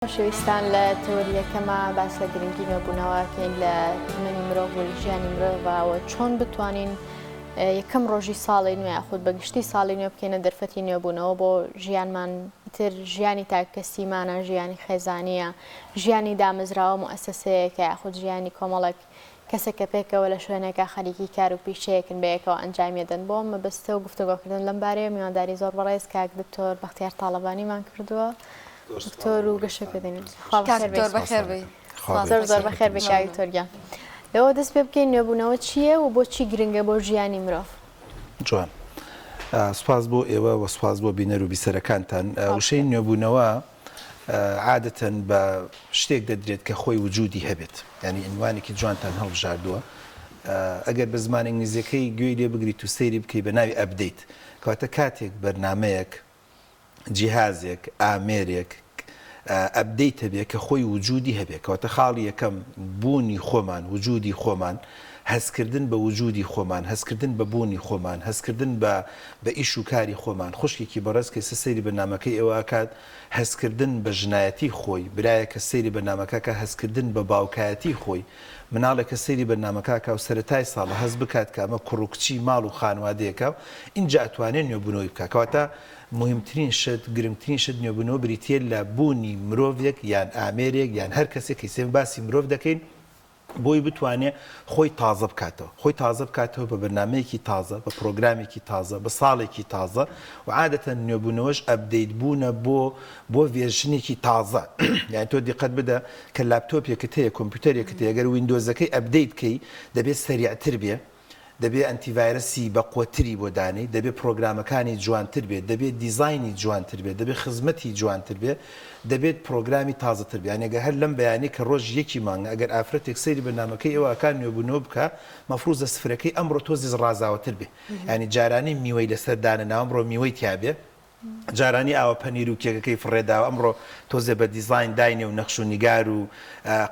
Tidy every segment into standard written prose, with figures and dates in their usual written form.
شویستان لە تۆریەکەمە باس لە گرنگی نوێبوونەوەکەین لە تمەنی مرۆڤ و ژیانی مرۆڤەوە چۆن بتوانین یەکەم ڕۆژی ساڵی نوێ یاخود بەگشتی ساڵی نوێ بکەینە دەرفەتی نوێبوونەوە بۆ ژیانمان تر ژیانی تاکەسیمانە ژیانی خێزانیە ژیانی دامەزراوە موەسسەسەیەکە یاخود ژیانی کۆمەڵێک کەسێکە پێکەوە لە شوێنێکە خەریکی کار و پیشەیەکن بەیەکەوە ئەنجامیدەن بۆ مەبەستە و گفتوگۆکردن لەم بارەیە میوانداری زۆر بەڕێز کاک دکتۆر بەختیار تاڵەبانیمان کردووە دکتۆر و گەشە پێدەنین زۆر بەخێر بێ کاک دکتۆرگیان لەوە دەست پێ بکەین نوێبوونەوە چییە و بۆچی گرنگە بۆ ژیانی مرۆڤ جوان سوپاس بۆ ئێوە و سوپاس بۆ بینەر و بیسەرەکانتان وشەی نوێبوونەوە عادەتەن بە شتێک دەدرێت کە خۆی وجودی هەبێت ینی عنوانێکی جوانتان هەڵبژاردووە ئەگەر بە زمانی ئینگلیزیەکەی گوێی لێ بگریت و سەیری بکەی بە ناوی ئەپدەیت کەواتە کاتێک بەرنامەیەک جیهازێک ئامێرێک ئەپدەیت هەبێت کە خۆی وجودی هەبێت کەواتە خاڵی یەکەم بوونی خۆمان وجودی خۆمان هەستکردن بە وجودی خۆمان هەستکردن بە بوونی خۆمان هەستکردن بە ئیش و کاری خۆمان خوشکێکی بەڕێز کە سەیری بەرنامەکەی ئێوە ئاکات هەستکردن بە ژنایەتی خۆی برایە کە سەیری بەرنامەکە کە هەستکردن بە باوکایەتی خۆی مناڵێک کە سەیری بەرنامەکە و سەرەتای ساڵە هەست بکات کە ئەمە کوڕوکچی ماڵ و خانوادەیەکە اینجا ئەتوانێت نوێبوونەوەی بکات کەواتە مهمترین شت گرنگترین شت نوێبوونەوە بریتە لە بوونی مرۆڤێک یان ئامێرێک یان هەر کەسێکی سێم باسی مرۆڤ دەکەین بۆی بتوانێت خۆی تازە بکاتەوە خۆی تازە بکاتەوە بە بەرنمەیەکی تازە بە پرۆگرامێکی تازە بە ساڵێکی تازە و عادەتەن نوێبوونەوەش ئەپدەیت بوونە بۆ ڤێرژنێکی تازە یان تۆ دیقەت بدە کە لاپتۆپێکت هەیە کۆمپیوتەرێکت هەیە ئەگەر ویندۆزەکەی ئەپدەیت بکەی دەبێت سەریعتر بێ دەبێت ئەنتیڤایرەسی بە قوتری بۆ دانی دەبێت پرۆگرامەکانی جوانتر بێت دەبێت دیزایانی جوانتر بێت دەبێت خزمەتی جوانتر بێت دەبێت پرۆگرامی تازەتر بێت یانێگە هەر لەم بەیانی کە ڕۆژ یەکی مانگە ئەگەر ئافرەتێک سەیری بەرنامەکەی ئێوەکان نوێبوونەوە بکە مەفروضە سفرەکەی ئەمڕۆ تۆزی ڕازاوەتر بێ ینی جارانی میوەی لەسەر دانەنا ئەمڕۆ میوەی تیابێ جارانی ئاوە پەنیر و کێکەکەی فڕێداوە ئەمڕۆ تۆزێ بە دیزاین داینێ و نەخش و نیگار و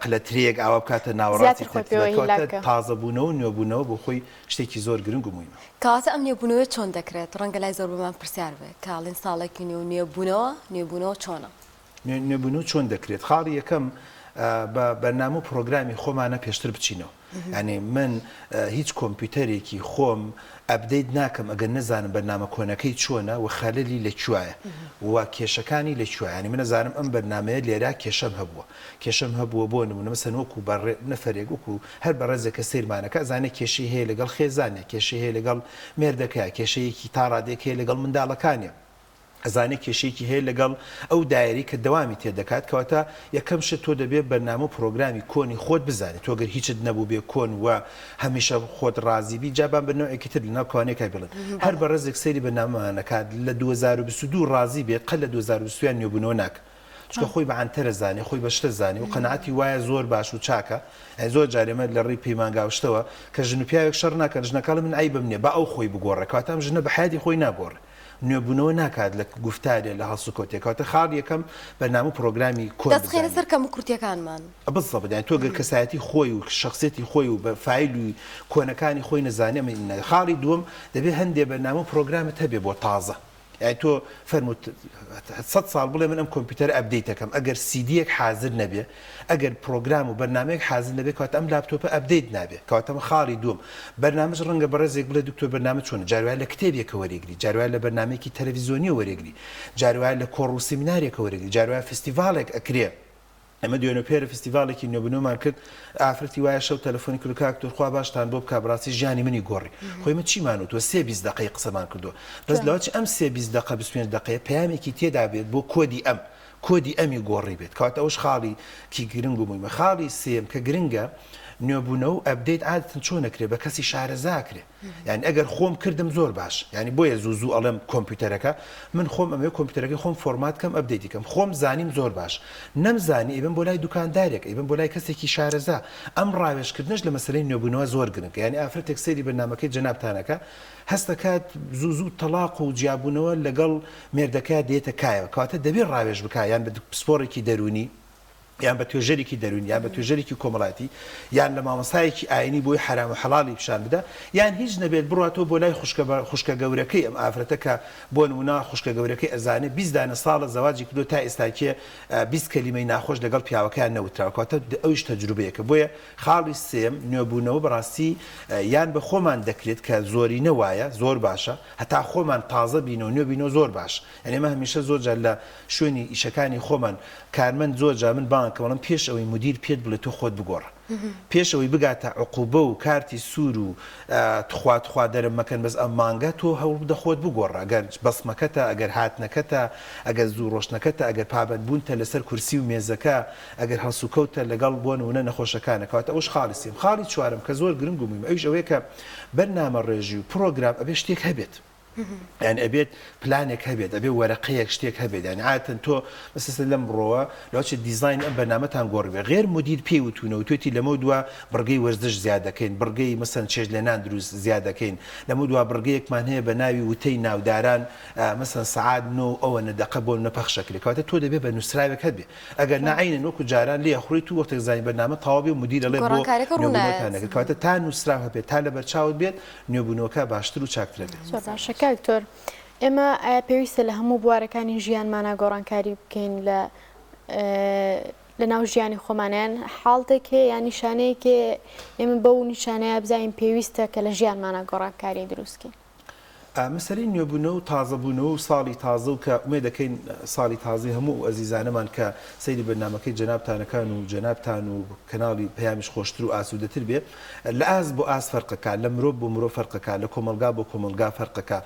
قلەترێک ئاوا بکاتە ناوەڕاستی تازە بوونەوە نوێبوونەوە بۆ خۆی شتێکی زۆر گرنگ و مویمە کاتە ئەم نوێبوونەوە چۆن دەکرێت ڕەنگە لای زۆر بمان پرسیار بێت کاڵین ساڵێکی نوێبوونەوە چۆنە نوێبوونەوە چۆن دەکرێت خاڵی یەکەم بە بەرنامە و پرۆگرامی خۆمانە پێشتر بچینەوە ینی من هیچ کۆمپیوتەرێکی خۆم ئەپدەیت ناکەم ئەگەر نەزانم بەرنامە کۆنەکەی چۆنە و خەلەلی لەکوایە و کێشەکانی لەکوایانی من نەزانم ئەم بەرنامەیە لێرە کێشەم هەبووە بۆ نمونە مەسەن وەکو نەفەرێک وەکو هەر بە ڕێزێکە سیرمانەکە زانێ کێشەی هەیە لەگەڵ خێزانێک کێشەی هەیە لەگەڵ مێردەکە کێشەیەکی تا ڕادێک هەیە لەگەڵ منداڵەکانیە ئەزانێت کێشەیەکی هەیە لەگەڵ ئەو دایری کە دەوامی تێدەکات کەواتە یەکەم شت تۆ دەبێت بەرنامە و پرۆگرامی کۆنی خۆت بزانێت تۆگەر هیچت نەبوو بێ کۆن وە هەمیشە خۆت ڕازیبی جابان بەنەوەیەکی تر لەناو کۆنێکای بڵێت هەر بە ڕێزێک سەیری بەرنامەکات لە 2022 ڕازی بێت قەت لە 2023 نوێبوونەوە ناکە چکە خۆی بەعانتەرە زانێ خۆی بەشتە زانێ و قەنەعەتی وایە زۆر باش و چاکە زۆر جارێمە لە ڕێی پەیمانگاوشتەوە کە ژن و پیاوێک شەڕ ناکەن ژنەکەڵ من ئەی بمنێ بە ئەو خۆی بگۆڕێ کەواتە ئەم ژنە بە حیاتی خۆی ناگۆڕێ نوێبوونەوە ناکات لە گفتارێ لە هەڵسوکۆتێکەوەتە خاڵ یەکەم بەرنامە پرۆگرامی کۆن دەستخێنە سەر کەم و کورتیەکانمان بەڵێ بدەین تۆ گەر کەسایەتی خۆی و شخصێتی خۆی و بە فایل و کۆنەکانی خۆی نەزانێ خاڵی دووەم دەبێت هەندێک بەرنامە پرۆگرامت هەبێ بۆ تازە یعنی تۆ فەرمووت 100 ساڵ بڵێ من ئەم کۆمپیوتەر ئەپدەیتەکەم ئەگەر سیدیەک حازر نەبێ ئەگەر پرۆگرام و بەرنمەیەک حازر نەبێت کەواتە ئەم لاپتۆپە ئەپدەیت نابێت کەواتەمە خاڵی دووەم بەرنامەش ڕەنگە بەڕێزێک بڵێ دکتۆر بەرنامە چۆنە جاروای لە کتێبێکە وەرەگری جاروای لە بەرنمەیەکی تەلەڤیزیۆنی وەرەگری جاروای لە کۆڕ و سیمینارێکە وەرەگری جاروای فستیڤالێک ئەکرێ ئەمە دوێنەپێرە فستیڤالێکی نوێبوونەوەمان کرد ئافرەتی وایە شەو تەلەفۆنی کرد کاکتۆرخوا باشتان بۆ بکە بڕاستی ژیانی منی گۆڕی خۆی من چیمان و تۆ 3 دقەی قسەمان کردو بەس لەوەچ ئەم 3 دقە 25 دقەیە پەیامێکی تێدا بێت بۆ کۆدی ئەمی گۆڕی بێت کەواتە ئەوش خاڵی کی گرنگ و مویمە خاڵی سێم کە گرنگە نوێبوونەوە ئەپدەیت عادەتەن چۆن نەکرێت بە کەسی شارەزاکرێ یعنی ئەگەر خۆم کردم زۆر باش ینی بۆیە زوو ئەڵێم کۆمپیوتەرەکە من خۆم ئەمێ کۆمپیوتەرەکەی خۆم فۆرماتکەم ئەپدەیتیکەم خۆم زانیم زۆر باش نەمزانی ئیبن بۆ لای دوکاندارێک ئیبن بۆ لای کەسێکی شارەزا ئەم ڕاوێژکردنش لە مەسەلەی نوێبوونەوە زۆر گرنگە یعنی ئافرەتێک سەیری بەرنامەکەی جەنابتانەکە هەستەکات زوو تەلاق و جیابوونەوە لەگەڵ مێردەکە دێتە کایەوە کەواتە دەبێت ڕاوێژ بکە یان بە پسپۆڕێکی دەرونی یان بە توێژەرێکی دەرون یان بە توێژەرێکی کۆمەڵاتی یان لە مامەسایەکی ئاینی بۆی حرام و حەڵاڵی پیشان بدە یان هیچ نەبێت بڕاتەوە بۆ لای خوشکە گەورەکەی ئەم ئافرەتە کە بۆ نمونە خوشکە گەورەکەی ئەزانێت 20 دانە ساڵە زەواجی کردو تا ئێستاکێ 20 کەلیمەی ناخۆش لەگەڵ پیاوەکەیان نەوتراوە کاتە ئەویش تەجروبەیەکە بۆیە خاڵی سێم نوێبوونەوە بەڕاستی یان بە خۆمان دەکرێت کە زۆری نەوایە زۆر باشە هەتا خۆمان تازە بینەوە نوێ بینەوە زۆر باش یعنی ئێمە هەمیشە زۆر جار لە شوێنی ئیشەکانی خۆمان کارمەند زۆر جا من بانکەوەڵم پێش ئەوەی مدیر پێت بڵێت تۆ خۆت بگۆڕە پێش ئەوەی بگاتە عقوبە و کارتی سوور و تخوا دەرم مەکەن بەس ئەم مانگە تۆ هەوڵ بدە خۆت بگۆڕە ئەگەر بەسمەکەتە ئەگەر هاتنەکەتە ئەگەر زوو ڕۆشنەکەتە ئەگەر پابەت بوونتە لەسەر کورسی و مێزەکە ئەگەر هەڵسوکەوتە لەگەڵ بۆ نمونە نەخۆشەکانە کەواتە ئەوش خاڵیسیم خاڵی چوارم کە زۆر گرنگ و مهم ئەویش ئەوەیە کە بەرنامە ڕێژی و پرۆگرام ئەبێ شتێک هەبێت يعني أبيت بلانك هبيت أبي ورقيك شتيك هبيت يعني عادة تو مثلا لم روا لو شيء ديزاين أم برنامج هنقربه غير مدير بيوتونه وتوتي لمودوا برجي ورزش زيادة كين برجي مثلا شجلنان دروس زيادة كين لمودوا برجي كمان هي بناوي وتينا وداران مثلا سعاد نو أو أن دقبول نبخ شكل كواته تو ده بيبقى نسرايك هبي أجر نعين نوك جاران ليه أخري تو وقت زين برنامج طوابي ومدير الله بو نبونوكانه كواته تان نسراه هبي تان برشاود بيت نبونوكا باشترو شكل دکتۆر ئێمە پێویستە لە هەموو بوارەکانی ژیانمانە گۆڕانکاری بکەین لە ناو ژیانی خۆمانیان حاڵتێک هەیە یان نیشانەیەکێ ئێمە بەو نیشانەیە بزانین پێویستە کە لە ژیانمانە گۆڕانکاری دروستکەین مەسەلەی نوێبوونەوە و تازەبوونەوە و ساڵی تازە و کە ئومێ دەکەین ساڵی تازی هەموو ئەزیزانەمان کە سەیری بەرنامەکەی جەنابتانەکان و جەنابتان و کەناڵی پەیامیش خۆشتر و ئاسوودەتر بێ لە ئاز بۆ ئاز فەرقەکە لە مرۆڤ بۆ مرۆڤ فەرقەکە لە کۆمەلگا بۆ کۆمەلگا فەرقەکە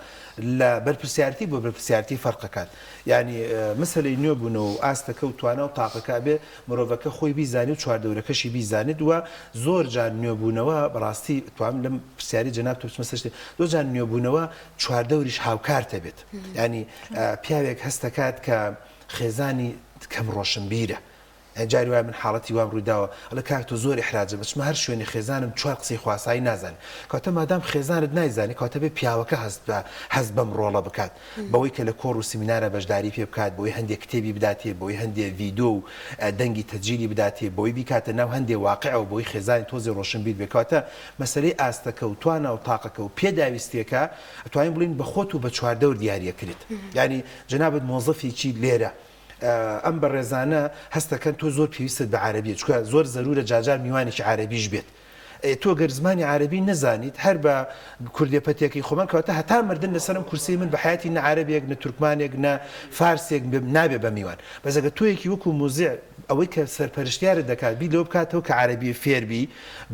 لە بەرپرسیارەتی بۆ بەرپرسیارەتی فەرقەکان یعنی مەسەلەی نوێبوونەوە و ئاستەکە و توانە و تاقەکە بێ مرۆڤەکە خۆی بیزانێت و چواردەورەکەشی بیزانێت وە زۆر جار نوێبوونەوە بەڕاستی توانم لەم پرسیاری جەناب تۆمەسەشتێ زۆر جار نوێبوونەوە چواردەوریش هاوکارتە بێت ینی پیاوێک هەستەکات کە خێزانی کەم ڕۆشنبیرە جاری وای من حاڵەتی وام ڕوویداوە ئەڵە کاک تۆ زۆر ئیحراجە بچمە هەر شوێنی خێزانم چوار قسەی خواسایی نازانێت کاتە مادام خێزانت نایزانی کاتە بێ پیاوەکە هەست بەم ڕۆڵە بکات بەوەی کە لە کۆڕ و سیمینارە بەشداری پێ بکات بۆی هەندێک کتێبی بداتێ بۆی هەندێک ڤیدۆ و دەنگی تەجیلی بداتێ بۆی بیکاتە ناو هەندێک واقع و بۆی خێزانی تۆزی ڕۆشنبیر بێت کاتە مەسەلەی ئاستەکە و توانە و تاقەکە و پێداویستیەکە ئەتوانین بڵین بە خۆت و بە چواردەور دیاریەکرێت یعنی جەنابەت مۆزەفێکی لێرە ئەم بە ڕێزانە هەستەکەن تۆ زۆر پێویستت بە عەرەبیە چونکە زۆر زەرورە جاجار میوانێکی عەرەبیش بێت تۆ گەر زمانی عەرەبی نەزانیت هەر بە کوردێپەتێکی خۆمان کەواتە هەتا مردن لەسەرم کورسی من بە حیاتی نە عەرەبێک نە تورکمانێک نە فارسێک نابێ بە میوان بەس ئەگەر تۆیەکی وەکو موزیع ئەوەی کە سەرپەرشتیارت دەکات بی لەوە بکاتەوە کە عەرەبی فێربی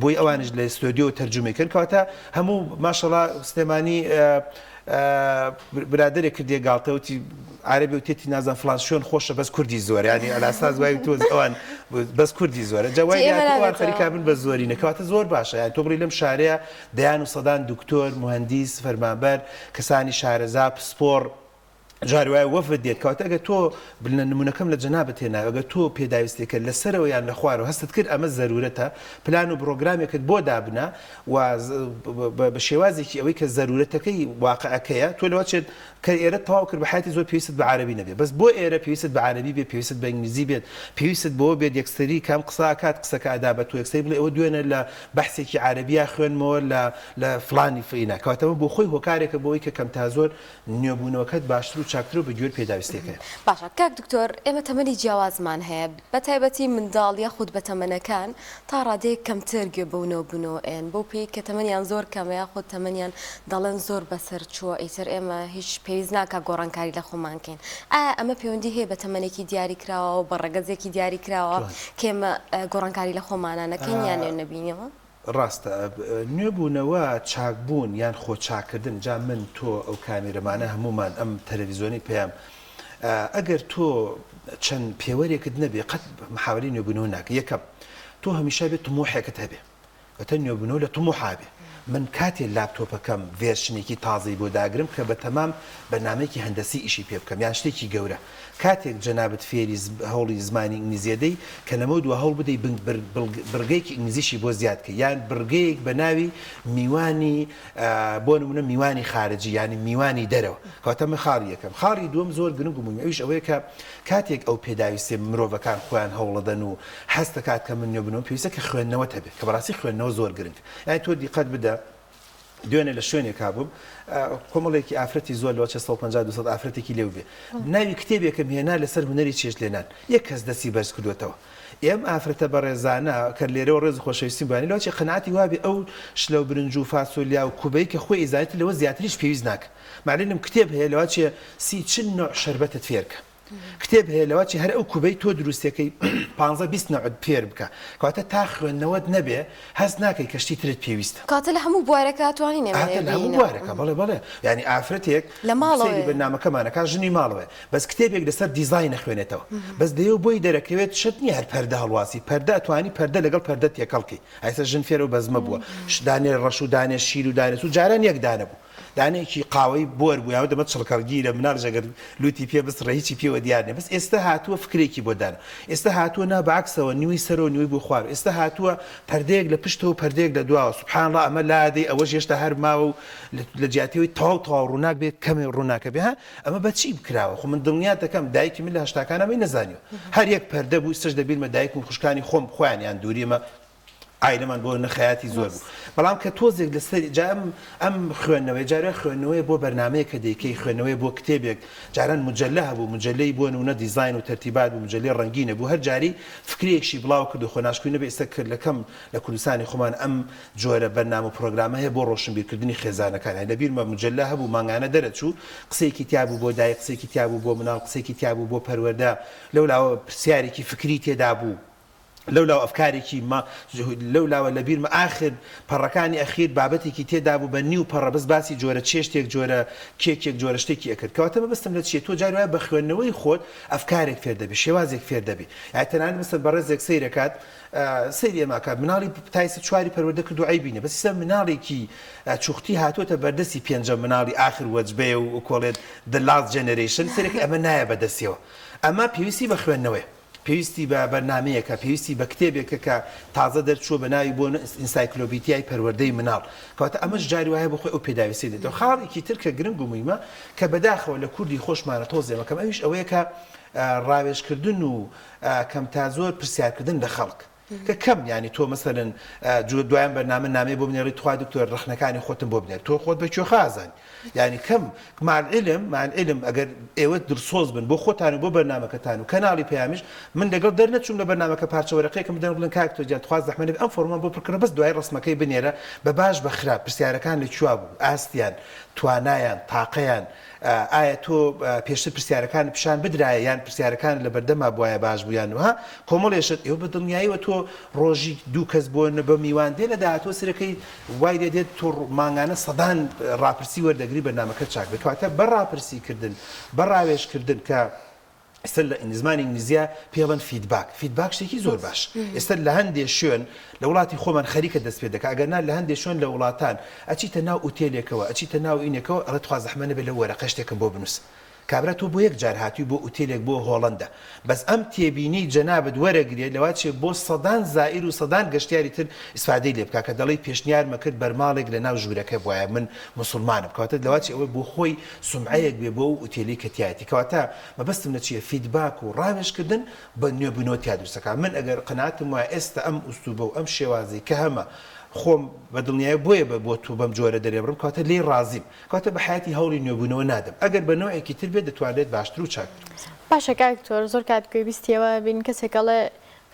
بۆی ئەوانش لە ستۆدیۆ تەرجمەکەن کەواتە هەموو ماشەڵڵا سلێمانی برادێک کردێ گاڵتەوتی عربی و تێتی نازان فلان شوێن خۆشە بەس کوردی زۆر ینی ئەلاساز وای تۆ ئەوان بەس کوردی زۆرە جاوای خەریکا بن بە زۆری نەکەواتە زۆر باشە یان تۆ بڕی لەم شارەیە دەیان و سەدان دکتۆر مهندیس فەرمانبەر کەسانی شارەزا پسپۆڕ جاری وایە وەفد دێت کەواتە ئەگەر تۆ بلنە نمونەکەم لە جەنابەت هێنا ئەگەر تۆ پێداویستێکە لەسەرەوە یان لە خوارەوە هەستت کرد ئەمە زەرورەتە پلان و پرۆگرامێکت بۆ دابنە و بە شێوازێکی ئەوەی کە زەرورەتەکەی واقعەکەیە تۆ لەوە چێت کە ئێرە تەواو کرد بە حیاتی زۆر پێویستت بە عەرەبی نەبێت بەس بۆ ئێرە پێویستت بە عەرەبی بێت پێویستت بە ئینگلیزی بێت پێویستت بۆ بێت یەکسەری کام قسە کات قسەکە ئادا بە تۆ یەکسەری بڵێ ئەوە دوێنە لە بەحسێکی عەرەبیە خوێنمەوە لە فلانی فینا کەواتەوە بۆ خۆی هۆکارێکە بۆەوەی کە کەم تا زۆر نوێبوونەوەکەت باشتر و چاکتر و بەگوێر پێداویستێکە باشە کاک دکتۆر ئێمە تەمەنی جیاوازمان هەیە بە تایبەتی منداڵ یاخود بە تەمەنەکان تا ڕادەیەک کەمتر گوێ بەونەوە بوونەوە ئێن بۆ پێی کە تەمەنیان زۆر کەمە یاخود تەمەنیان دەڵێن زۆر بەسەر چووە ئیتر ئێمە هیچ پێویست ناکە گۆڕانکاری لە خۆمانکەین ئایا ئەمە پەیوەندی هەیە بە تەمەنێکی دیاری کراوە و بە ڕێگەزێکی دیاری کراوە کێمە گۆڕانکاری لە خۆمانانەکەین یان نەبینەوە ڕاستە نوێبوونەوە چاکبوون یان خۆ چاکردن جا من تۆ ئەو کامێرەمانە هەمومان ئەم تەلەڤیزیۆنی پێیان ئەگەر تۆ چەند پێوەرێکت نەبێ قەت محاوەری نوێبوونەوە ناکە یەکەم تۆ هەمیشە بێت تموحێکت هەبێ ئەتە نوێبوونەوە لە تموحا بێ من کاتێ لاپتۆپەکەم ڤێرشنێکی تازەی بۆ داگرم کە بە تەمام بەنامەیەکی هەندەسی ئیشی پێ بکەم یان شتێکی گەورە کاتێک جەنابەت فێری هەوڵی زمانی ئینگلیزیەدەی کە لەمە دووە هەوڵ بدەیت بڕگەیەکی ئینگلیزیشی بۆ زیادکە یان بڕگەیەک بە ناوی میوانی بۆ نمونە میوانی خارجی ینی میوانی دەرەوە کەواتەمە خاڵی یەکەم خاڵی دووەم زۆر گرنگ و مهمە ئەویش ئەوەیە کە کاتێک ئەو پێداویستێ مرۆڤەکان خۆیان هەوڵەدەن و هەست دەکات کە من نوێبنەوە پێویستە کە خوێندنەوە هەبێت کە بەڕاستی خوێندنەوە زۆر گرنگ یانی تۆ دیقەت بدە دوێنێ لە شوێنێک هابووم کۆمەڵێکی ئافرەتی زۆر لەوە 150 ئافرەتێکی لێو بێ ناوی کتێبێکم هێنا لەسەر هونەری چێژ لێنان یەک کەس دەستی بەرز کردوێتەوە ئێم ئافرەتە بەڕێزانە کە لێرەوە ڕێز خۆشەویستی بانی لەوچی قەناعەتی وابێ ئەو شلە و برنج و فاسۆلیا و کوبەی کە خۆی ئیزایەت لەوە زیاتریش پێویست ناکە مالێنم کتێب هەیە لەوە چێ 30 نوع شەربەتت فێرکە کتێب هەیە لەوەچی هەر ئەو کوبەی تۆ دروستەکەی 15-20 نەعود پێر بکە کەواتە تا خوێندنەوەت نەبێ هەست ناکەی کەشتی ترت پێویستە کاتە لە هەموو بوارەکە توانی لە هەموو بوارەکە بەڵێ ینی ئافرەتێک لە ماڵەوە بەنامەکەمانەکە ژنی ماڵەوە بەس کتێبێک لەسەر دیزاین نەخوێنێتەوە بەس دەیەوە بۆی دەرەکەوێت شت نیە هەر پەردە هەڵواسی پەردە ئەتوانی پەردە لەگەڵ پەردە تێکەڵکی ئایسە ژن فێرە و بەزمە بووە دانێ ڕەش و دانێ شیر و دانێت و جاران یەک دانە بوو دانێکی قاوەی بۆر بوو یاوە دەمە چڵکەڵگیرە مناڵ ژەگەر لوتی پێ بستڕە هیچی پێوە دیارنێ بەس ئێستا هاتووە فکرێکی بۆ دانا ئێستا هاتووە نابعکسەوە نوێی سەرەوە نوێی بۆ خوار ئێستا هاتووە پەردەیەک لە پشتەوە پەردەیەک لە دواوە سوبحان الله ئەمە لادەی ئەوەش هێشتا هەر ماوە و لە جیاتیەوەی تەواو ڕووناک بێت کەمێ ڕووناکە بێ ها ئەمە بە چی بکراوە خو من دڵنیا دەکەم دایکی من لە هەشتاکانەمەی نەزانیوە هەر یەک پەردە بوو سەش دەبیرمە دایک و خوشکانی خۆم خۆیانیان دووریمە ئایلەمان بۆ نەخەیاتی زۆر بوو بەڵام کە تۆزێک لەسەر ئەم خوێندنەوەی جارە خوێندنەوەی بۆ بەرنمەیە کە دەیکەی خوێندنەوەی بۆ کتێبێک جاران مجلە هەبوو مجلەی بۆ نمونە دیزاین و تەرتیبات بوو مجلەی ڕەنگینە بوو هەر جاری فکرێکی بڵاو کرد و خۆناشکوینە بە ئێستا کرد لەکەم لە کوردستانی خۆمان ئەم جۆرە بەرنامە و پرۆگرامە هەیە بۆ ڕۆشنبیرکردنی خێزانەکان لەبیرمە مجلە هەبوو مانگانە دەرەچوو قسەیەکی تیابوو بۆ دایک قسەیەکی تیابوو بۆ مناڵ قسەیەکی تیابوو بۆ پەروەردە لەولاوە پرسیارێکی فکری تێدا بوو لەولاو ئەفکارێکی لەولاوە لە بیرمە ئاخر پەڕەکانی ئەخیر بابەتێکی تێدا بوو بە نیو پەڕە بەس باسی جۆرە چێشتێک جۆرە کێکێک جۆرە شتێکی ئەکرد کەواتە بەستم لە چیە تۆ جار وایە بە خوێندنەوەی خۆت ئەفکارێک فێر دەبێت شێوازێک فێر دەبێت یاتەنان مەسەر بەڕێزێک سەیرەکات سەیری ئەماکات مناڵی تایسە چواری پەروەردە کرد و عیبینە بەس ئێستا مناڵێکی چوختی هاتوۆتە بەردەستی پێنجەم مناڵی ئاخر وەجبێ و کۆڵێت the last generation سەرێکی ئەمە نایە بەدەستیەوە ئەمە پێویستی بە خوێندنەوەی پێویستی بە بەرنمەیەکە پێویستی بە کتێبێکە کە تازە دەرچووە بە ناوی بۆ ئینسایکلۆپیدیای پەروەردەی مناڵ کەواتە ئەمەش جاری وایە بۆ خۆی ئەو پێداویستی دێتەوە خاڵێکی تر کە گرنگ و مویمە کە بەداخەوە لە کوردی خۆشمانە تۆزێمەکەم ئەویش ئەوەیە کە ڕاوێژکردن و کەم تا زۆر پرسیارکردن لە خەڵک کە کەم ینی تۆ مەسەرن دوایان بەرنامە نامێ بۆ بنێڕی توای دکتۆر ڕخنەکانی خۆتم بۆ بنێر تۆ خۆت بە کوێ خازانی ینی کەم مالعلم ئەگەر ئێوە درسۆز بن بۆ خۆتان و بۆ بەرنامەکەتان و کەناڵی پەیامیش من لەگەڵ دەرنەچوم لە بەرنامەکە پارچەوەرەقەیەکم بدەن بڵن کاک تۆ جان تخواز زەحمەت ئەم فۆرمە بۆ پڕکردن بەس دوای ڕسمەکەی بنێرە بە باش بە خراپ پرسیارەکان لەکووا بوو ئاستیان توانایان تاقەیان ئایا تۆ پێشتر پرسیارەکان پیشان بدرایە یان پرسیارەکان لە بەردەما بواە باش بوویان وها کۆمەڵێشت ئێوە بە دڵنیاییەوە تۆ ڕۆژی دوو کەس بۆ بە میوان دێ لە داهاتوە سەرەکەی وای دێت تۆ مانگانە سەدان ڕاپرسی وەردەگری بەرنامەکە چاک بکاتە بە ڕاپرسیکردن بە ڕاوێژکردن کە ئێستا لە زمانی ئینگلیزیە پێڵەن فیدباک شتێکی زۆر باش ئێستا لە هەندێک شوێن لە وڵاتی خۆمان خەریکە دەست پێ دەکە ئەگەرنا لە هەندێک شوێن لە وڵاتان ئەچیتە ناو ئوتێلێکەوە ئەچیتە ناو ئینێکەوە ئەڵێ تخوا زەحمەت بێ لە وەرەقە شتێکم بۆ بنووس کابرا تۆ بۆ یەک جار هاتووی بۆ ئوتێلێک بۆ هۆڵەندە بەس ئەم تێبینی جەنابەت وەرەگرێت لەوا چێ بۆ سەدان زائیر و سەدان گەشتیاری تر ئیسفادەی لێ بکە کە دەڵی پێشنیارمە کرد بەرماڵێک لە ناو ژوورەکە بواە من مسلمانم کەواتە لەوا چێ ئەوە بۆ خۆی سومعەیەک بێ بۆ ئوتێلی کەتیایەتی کەواتە مەبەستم لە چیە فیدباک و ڕاوێژکردن بە نوێبوونەوە تیا دروستەکە من ئەگەر قەناعەتم وایە ئێستا ئەم ئوستوبە و ئەم شێوازی کە هەمە خۆم بە دڵنیای بۆیە بۆ تو بەم جۆرە دەرێبڕم کاتە لێ ڕازیم کاتە بە حیاتی هەوڵی نوێبوونەوە نادەم ئەگەر بە نوعێکی تر بێت دەتوانێت باشتر و چاک باشە کاکتۆر زۆر کات گوێبیستیەوە بین کەسێکەڵێ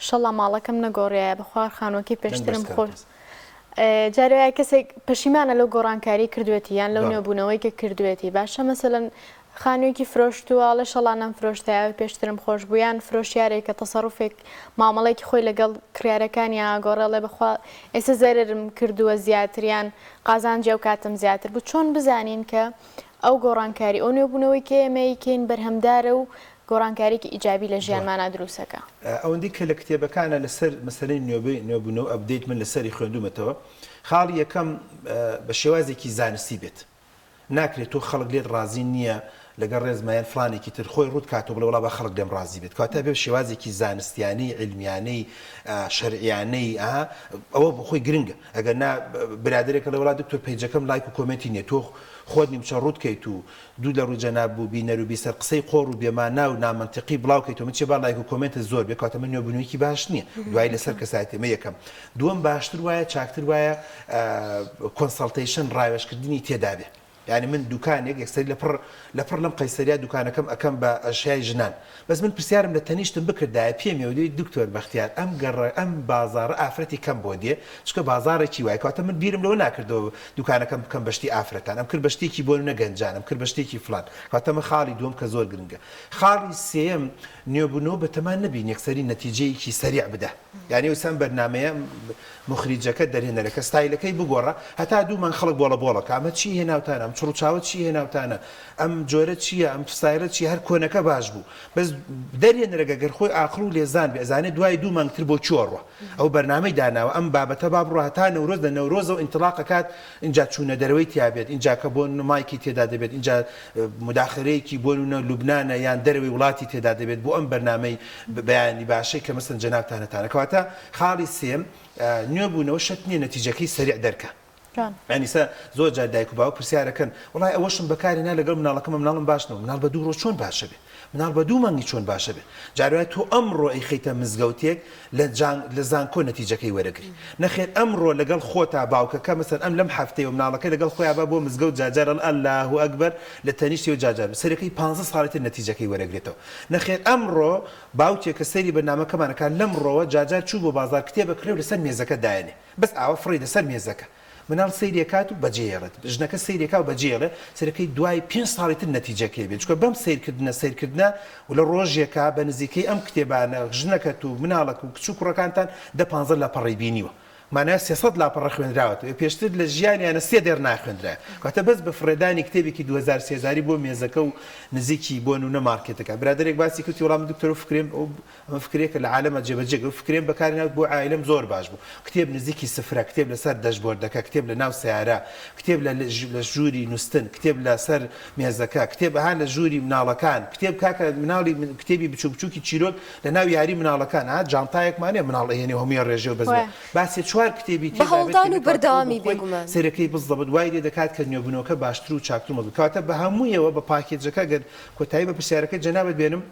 شەڵا ماڵەکەم نەگۆڕایە بەخوار خانووەکەی پێشترم خۆش جارەیە کەسێک پەشیمانە لەو گۆڕانکاری کردوێتی یان لەو نوێبوونەوەی کە کردوێتی باشە مەسەلەن خانوویەکی فرۆشتووە لە شەڵانم فرۆشتایە پێشترم خۆش بوویان فرۆشیارێک کە تەسەڕوفێک مامەڵێکی خۆی لەگەڵ کڕیارەکانی ئاگۆڕێڵێ بخوا ئێستا زەرم کردووە زیاتریان قازانجی ئەو کاتم زیاتر بوو چۆن بزانین کە ئەو گۆڕانکاری ئەو نوێبوونەوەی کە ئێمەیکەین بەرهەمدارە و گۆڕانکاریکی ئیجابی لە ژیانمانە دروستەکە. ئەوەندی کە لە کتێبەکانە لەسەر مەسەلەی نوێبوونەوە ئەپدەیت من لەسەری خوێندومەتەوە خاڵی یەکەم بە شێوازێکی زانستی بێت ناکرێت تۆ خەڵک لێت ڕازی نییە لەگەڵ ڕێزمایان فلانێکی تر خۆی ڕوت کاتۆ بڵێ وڵا بە خەڵک لێم ڕازی بێت کاتە بێ شێوازێکی زانستیانەی علمیانەی شەرعیانەی ئەوە خۆی گرنگە ئەگەر برادێکە لە وڵات دکتۆر پەیجەکەم لایک و کۆمنتی نیە تۆ خۆت نیمچە ڕوتکەیت و دوو لە ڕووجەناب بوو بینەر و بیسەر قسەی قۆڕ و بێماننا و نامەنتیقی بڵاوکەیت و مچێ با لایک و کۆمنتە زۆر بێ کاتە من نوێبوونەوەیکی باش نییە دوای لەسەر کەسایەتێمە یەکەم دووەم باشتر وایە چاکتر وایە کۆنسەڵتەیشن ڕاوێژکردنی تێدا بێ یعنی من دوکانێک یەکسەری لەپڕ لەم قەیسەریا دوکانەکەم ئەەکەم بە ئەشیای ژنان بەس من پرسیارم لە تەنیشتم بکردایە پێمێودەی دکتۆر بەختیار ئەم بازارە ئافرەتی کەم بۆ دێ چکە بازارێکی وای کاتە من بیرم لەوە ناکردەوە دوکانەکەم بکەم بەشتی ئافرەتان ئەم کرد بەشتێکی بۆ نەگەنجانم کرد بەشتێکی فلان کاتەمە خاڵی دووەم کە زۆر گرنگە خاڵی سێم نوێبوونەوە بەتەمان نەبین یەکسەری نەتیجەیەکی سەریع بدە یعنی وسان بەرنامەیە مخریجەکە دەرهێنەرەکە ستایلەکەی بگۆڕە هەتا دوومان خەڵک بۆڵە ئەمە چی هێناوتانە ئەم چڕوچاوە چی هێناوتانە ئەم جۆرە چییە ئەم ستایلە چی هەر کۆنەکە باش بوو بەس دەرهێنەرەکە گەر خۆی ئاخر و لێزان بێ ئەزانێت دوای دوو مانگتر بۆ چۆڕوە ئەو بەرنامەی داناوە ئەم بابەتە با بڕۆ هەتا نەورۆز لە نەورۆزە و ئینتلاقەکات اینجا چوونە دەرەوەی تیابێت اینجا کە بۆ نمایکی تێدا دەبێت اینجا مداخلەیەکی بۆ لوبنانە یان دەرەوەی وڵاتی تێدا دەبێت بۆ ئەم بەرنامەی بەیانی باشەی کە مەسەن جەنابتانەتانە کەواتە خاڵی سێم نوێبوونەوە شەت نییە نەتیجەکەی سەریع دەرکە ئەنیسا زۆر جار دایک و باوک پرسیارەکەن وڵای ئەوەشم بەکارێنا لەگەڵ مناڵەکەم مناڵم باشنەوە مناڵ بە دوو ڕۆژ چۆن باشە بێ مناڵ بە دوو مانگی چۆن باشە بێ جاروای تۆ ئەمڕۆ ئەی خەیتە مزگەوتێک لە زانکۆ نەتیجەکەی وەرەگری نەخێت ئەمڕۆ لەگەڵ خۆتا باوکەکە مەسەن ئەم لەم هەفتەیە و مناڵەکەی لەگەڵ خۆیان بە بۆ مزگەوت جاجار الله ئەکبەر لە تەنیشتی و جاجار سەرەکەی 15 ساڵێتر نەتیجەکەی وەرەگرێتەوە نەخێت ئەمڕۆ باوکێک کە سەیری بەرنامەکەمانەکە لەمڕۆوە جاجار چوو بۆ بازار کتێبە کڕێ و لەسەر مێزەکە دایێنێ بەس ئاوە فڕی لەسەر مێزەکە مناڵ سیرێکات و بەجێڕێت ژنەکە سیرێکا و بەجێڕێ سەرەکەی دوای 5 ساڵێتر نەتیجەکەی بێت چکە بەم سیرکردنە و لە ڕۆژێکا بە نزیکەی ئەم کتێبانە ژنەکەت و مناڵک و کچ و کوڕەکانتان 15 لە پەڕی بینیوە مانای 300 لاپەڕە خوێنراوەتەوە پێشتر لە ژیانیانە 3 دێر ناخوێنرا کاتە بەس بە فرێدانی کتێبێکی 2013 بۆ مێزەکە و نزیکی بۆ نونە مارکێتەکە برادێک باسی کردی وەڵام دکتۆر فکرێم ئەمە فکرێکە لە عالەمە جێبەجێ فکرێم بەکارهێناوت بۆ عائلەم زۆر باش بوو کتێب نزیکی سفرە کتێب لەسەر دەشبۆردەکە کتێب لە ناو سیارە کتێب لە ژووری نووسن کتێب لەسەر مێزەکە کتێب هەان لە ژووری مناڵەکان کتێب کاکە مناڵی کتێبی بچووکی چیرۆک لە ناو یاری مناڵەکان جانتایەکمانێ مناڵ هێنێ هەمووی ڕێژێ و بەزێ باسی چوار کتێبی بەهەڵدان و بەردەوامی بێگومان سەرەکەی بزڵبت وای لێ دەکات کە نوێبوونەوەکە باشتر و چاکتر مەبێت کاتە بە هەموویەوە بە پاکێجەکە گەر کۆتایی بە پرسیارەکە جەنابەت بێنم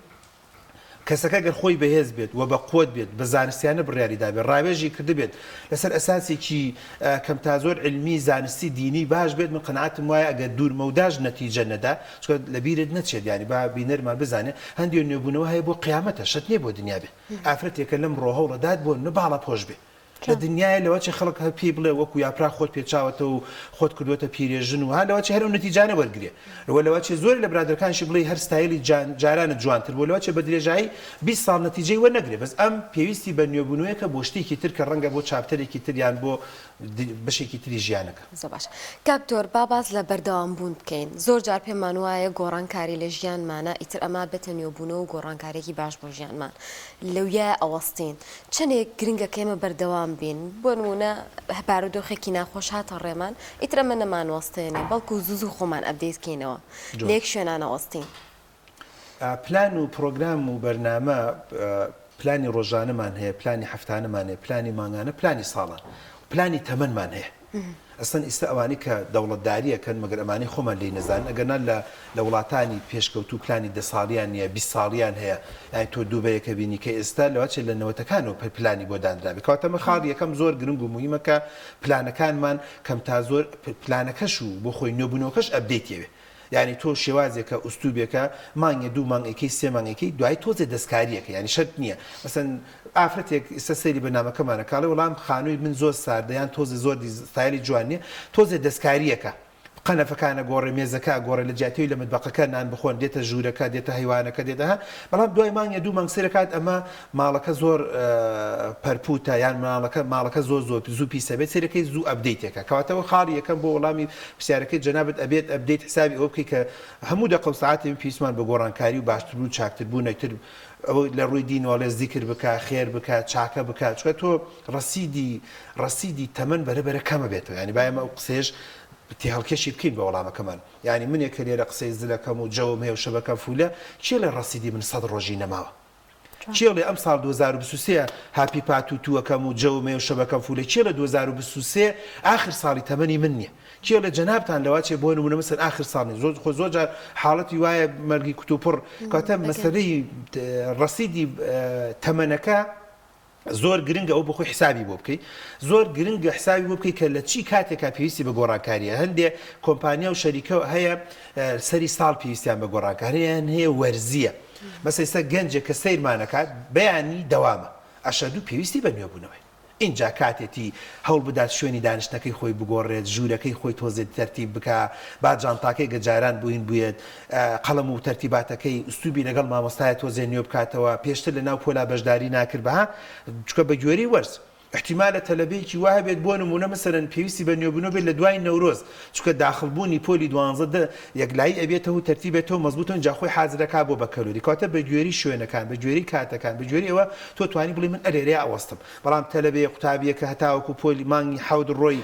کەسەکە گەر خۆی بەهێز بێت و بە قوت بێت بە زانستیانە بڕیاریدا بێت ڕاوێژی کرد بێت لەسەر ئەساسێکی کەم تا زۆر علمی زانستی دینی باش بێت من قەناعەتم وایە ئەگەر دوورمەوداژ نەتیجە نەدا چکە لەبیرت نەچێت ینی با بینەرمان بزانێ هەندێک نوێبوونەوە هەیە بۆ قیامەتە شت نییە بۆ دنیا بێ ئافرەتێکە لەم ڕۆهەوڵەدات بۆ نەباڵە پۆش بێ لە دنیای لەوە چه خەڵک هە پێی بڵێ وەکو یاپرا خۆت پێچاوەتە و خۆت کردوەتە پیرێژن و ها لەوە چه هەر نەتیجانە وەرگێ لەوە چه زۆر لە برادەکانشی بڵێ هەر ستایلی جارانە جوانتر بۆ لەوە چه بە درێژایی 20 ساڵ نەتیجەی وەرنەگرێ بەس ئەم پێویستی بە نوێبوونەوەیەکە بۆ شتێکی تر کە ڕەنگە بۆ چاپتەرێکی تریان بۆ بەشێکی تری ژیانەکە زۆر باش کاکتۆر باز لە بەردەوامبوون بکەین زۆر جار پێمان وایە گۆڕانکاری لە ژیانمانە ئیتر ئەما بێتە نوێبوونەوە و گۆڕانکارێکی باش بۆ ژیانمان لەویە ئەوەستین چەندێک گرنگە کێمە بەردەوام بین بۆ نمونە بارودۆخێکی ناخۆش هاتە ڕێمان ئیتر ئەمە نەمانوەستێنێ بەڵکو زوو خۆمان ئەبدەیتکەینەوە لێک شوێنانە وەستین پلان و پرۆگرام و بەرنامە پلانی ڕۆژانەمان هەیە پلانی هەفتانەمان هەیە پلانی مانگانە پلانی ساڵان پلانی تەمەنمان هەیە ئەسەن ئیستا ئەوانی کە دەوڵەتداریەکەن مەگەر ئەمانی خۆمان لێ نەزان ئەگەرنا لە وڵاتانی پێشکەوت و پلانی 10 ساڵیان نیە 20 ساڵیان هەیە یان تۆ دووبەیەکە بینی کە ئێستا لەوەچێ لە نەوەتەکانەوە پلانی بۆ دانرابێ کاتەمە خاڵ یەکەم زۆر گرنگ و مهمەکە پلانەکانمان کەم تا زۆر پلانەکەش و بۆ خۆی نوێبوونەوەکەش ئەبدەیتێوێ یعنی تۆ شێوازێکە ئوستوبێکە مانگە دوو مانگێکی سێ مانگێکی دوای تۆزێ دەستکاریەکە یعنی شەرت نییە مەسەن ئافرەتێک ئێستا سەیری بەرنامەکەمانە کاڵێ وەڵام خانووی من زۆر ساردەیان تۆزە زۆر ستایلی جوان نییە تۆزێ دەستکاریەکە قەنەفەکانە گۆڕێ مێزەکە گۆڕێ لە جیاتی لە متبەقەکە نان بخۆن دێتە ژوورەکە دێتە هەیوانەکە دێتە بەڵام دوای مانگە دوو مانگ سێرەکات ئەمە ماڵەکە زۆر پەرپوتە یان ماڵەکە زۆر زوو پیسە بێت سێرەکەی زوو ئەبدەیتێکە کەواتەوە خاڵی یەکەم بۆ وەڵامی پرسیارەکەی جەنابەت ئەبێت ئەبدەیت حسابی ئەو بکەی کە هەموو دقە و ساعاتی پێویستمان بە گۆڕانکاری و باشتر و چاکتربوو نەکتر ئەوە لە ڕووی دینەوە زیکر بکە خێر بکە چاکە بکە چکە تۆ ڕەسیدی تەمەن بەرەبەرە کەمە بێتەوە ینی باەمە ئەو قسێش تی هەڵکێشی بکەین بە وەڵامەکەمان ینی منێک کە لێرە قسەی زلەکەم و جەوم هەیە و شەبەکە فولە چێ لە ڕەسیدی من 100 ڕۆژی نەماوە چێڵێ ئەم ساڵ 2023 هاپی پات و تووەکەم و جەومێ و شەبەکەم فولە چێ لە 2023 آخر ساڵی تەمەنی من نییە چێ لە جەنابتان لەوا چێ بۆ نمونە مەسەن آخر ساڵی زۆر جار حاڵەتی وایە مەرگی کوتوپڕ کاتە مەسەلەی ڕەسیدی تەمەنەکە زۆر گرنگە ئەو بخۆی حسابی بۆ بکەیت زۆر گرنگە حسابی بۆ بکەیت کە لە چی کاتێکا پێویستی بە گۆڕانکاریە هەندێک کۆمپانیا و شەریکە هەیە سەری ساڵ پێویستیان بە گۆڕانکاریان هەیە وەرزیە مەسەی سە گەنجێک کە سەیرمانەکات بەیانی دەوامە ئەشەدوو پێویستی بە نوێبوونەوەی اینجا کاتێتی هەوڵ بدات شوێنی دانیشتەکەی خۆی بگۆڕێت ژوورەکەی خۆی تۆزێت تەرتیب بکە با جانتاکەی گەجاران بووین بوویت قەڵەم و تەرتیباتەکەی ئوستوبی لەگەڵ مامۆستایە تۆزێ نوێ بکاتەوە پێشتر لە ناو پۆلا بەشداری ناکرد بەها چکە بە گوێری وەرز احتیمالە تەلەبەیەکی وایە بێت بۆ نمونە مەسەرەن پێویستی بە نوێبوونەوە بێت لە دوای نەورۆز چکە داخڵبوونی پۆلی 12 یەکلایی ئەبێتەوە و تەرتیبێتەوە مەزبوطن جا خۆی حازرەکە بۆ بەکەلوری کاتە بە گوێری شوێنەکان بە گوێری کاتەکان بە گوێری ئەوە تۆ توانی بڵێ من ئەرێرەیە ئەوەستم بەڵام تەلەبەیە قوتابیەکە هەتاوەکو پۆلی مانگی حەود ڕۆی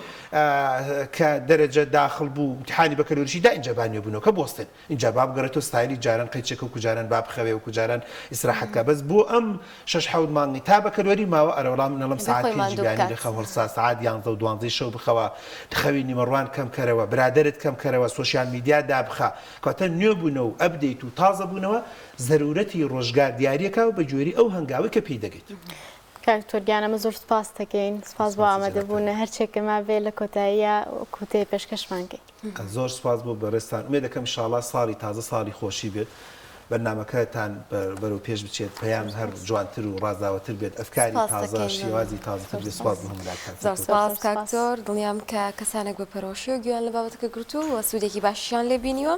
کە دەرەجە داخڵ بوو امتحانی بەکەلوریشی دا اینجا با نوێبوونەوەکە بۆستن اینجا با بگەڕێتەوە ستایلی جاران قەیچێکە و کوجاران با بخەوێ و کوجاران ئیسراحەتکە بەس بۆ ئەم 6 مانگی تا بەکەلوری ماوە ئەرە وەڵام نەڵم ساعتی جیبیانی ساعت 11 و 12 شەو بخەوە تخەوی نیمەڕوان کەم کەرەوە برادرت کەم کەرەوە سوۆسیال میدیا دابخە کاتە نوێبوونەوە و ئەبدەیت و تازە بوونەوە ضرورەتی ڕۆژگار دیارەکە و بە گوێری ئەو هەنگاوی کە پێی دەگەیت کاکتۆرگیانەمە زۆر سپاس دەکەین سپاس بۆ ئامادەبوون هەرچێکەما بێ لە کۆتاییە کوتەی پێشکەشمانکەی زۆر سپاس بۆ بەڕێستان وێ دەکەم ئینشاڵڵا ساڵی تازە ساڵی خۆشی بێت بەرنامەکەتان بەرەو پێش بچێت پەیام هەر جوانتر و ڕازاوەتر بێت ئەفکاری تازە شێوازی تازەتر بێت سپاس بۆ هەموو زۆر سپاس کاکتۆر دڵنیام کە کەسانێک بە پەرۆشی و گویان لە بابەتەکە گرتو و سوودێکی باشیان لێ بینیوە